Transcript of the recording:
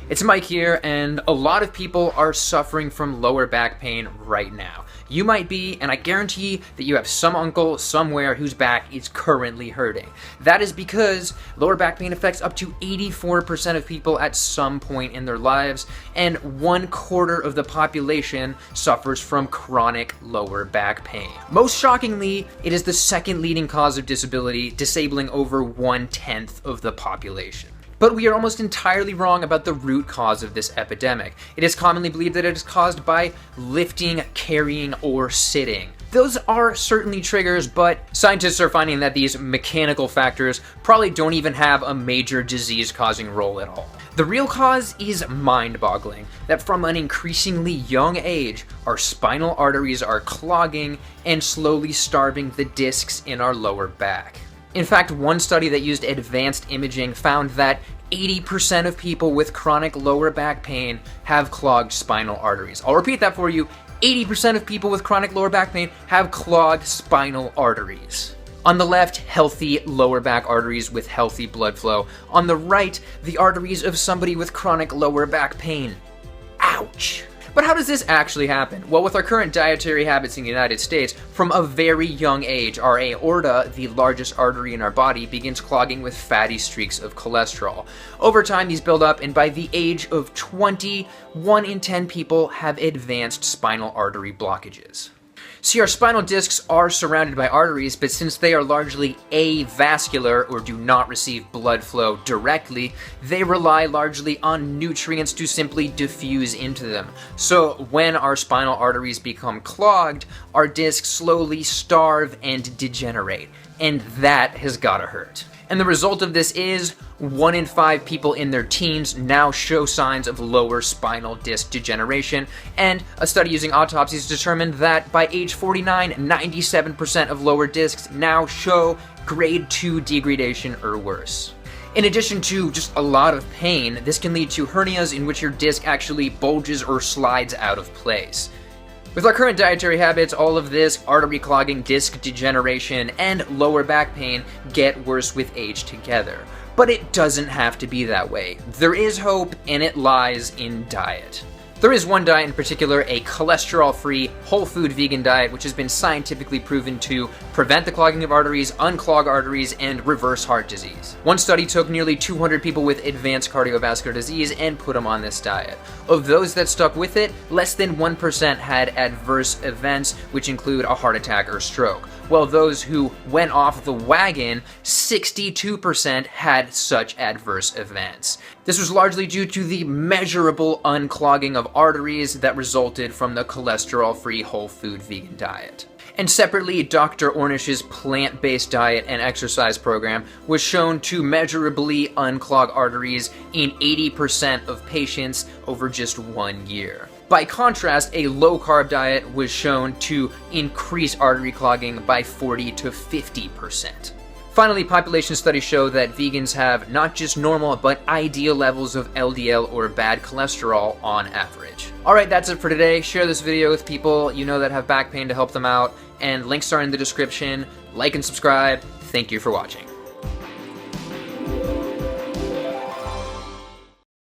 It's Mike here, and a lot of people are suffering from lower back pain right now. You might be, and I guarantee that you have some uncle somewhere whose back is currently hurting. That is because lower back pain affects up to 84% of people at some point in their lives, and 1/4 of the population suffers from chronic lower back pain. Most shockingly, it is the second leading cause of disability, disabling over 1/10 of the population. But we are almost entirely wrong about the root cause of this epidemic. It is commonly believed that it is caused by lifting, carrying, or sitting. Those are certainly triggers, but scientists are finding that these mechanical factors probably don't even have a major disease-causing role at all. The real cause is mind-boggling, that from an increasingly young age, our spinal arteries are clogging and slowly starving the discs in our lower back. In fact, one study that used advanced imaging found that 80% of people with chronic lower back pain have clogged spinal arteries. I'll repeat that for you. 80% of people with chronic lower back pain have clogged spinal arteries. On the left, healthy lower back arteries with healthy blood flow. On the right, the arteries of somebody with chronic lower back pain. Ouch! But how does this actually happen? Well, with our current dietary habits in the United States, from a very young age, our aorta, the largest artery in our body, begins clogging with fatty streaks of cholesterol. Over time, these build up, and by the age of 20, 1 in 10 people have advanced spinal artery blockages. See, our spinal discs are surrounded by arteries, but since they are largely avascular or do not receive blood flow directly, they rely largely on nutrients to simply diffuse into them. So when our spinal arteries become clogged, our discs slowly starve and degenerate, and that has gotta hurt. And the result of this is 1 in 5 people in their teens now show signs of lower spinal disc degeneration, and a study using autopsies determined that by age 49, 97% of lower discs now show grade 2 degradation or worse. In addition to just a lot of pain, this can lead to hernias in which your disc actually bulges or slides out of place. With our current dietary habits, all of this artery clogging, disc degeneration, and lower back pain get worse with age together. But it doesn't have to be that way. There is hope, and it lies in diet. There is one diet in particular, a cholesterol-free, whole food vegan diet, which has been scientifically proven to prevent the clogging of arteries, unclog arteries, and reverse heart disease. One study took nearly 200 people with advanced cardiovascular disease and put them on this diet. Of those that stuck with it, less than 1% had adverse events, which include a heart attack or stroke. While those who went off the wagon, 62% had such adverse events. This was largely due to the measurable unclogging of arteries that resulted from the cholesterol-free whole food vegan diet. And separately, Dr. Ornish's plant-based diet and exercise program was shown to measurably unclog arteries in 80% of patients over just 1 year. By contrast, a low-carb diet was shown to increase artery clogging by 40 to 50%. Finally, population studies show that vegans have not just normal, but ideal levels of LDL or bad cholesterol on average. Alright, that's it for today. Share this video with people you know that have back pain to help them out, and links are in the description. Like and subscribe. Thank you for watching.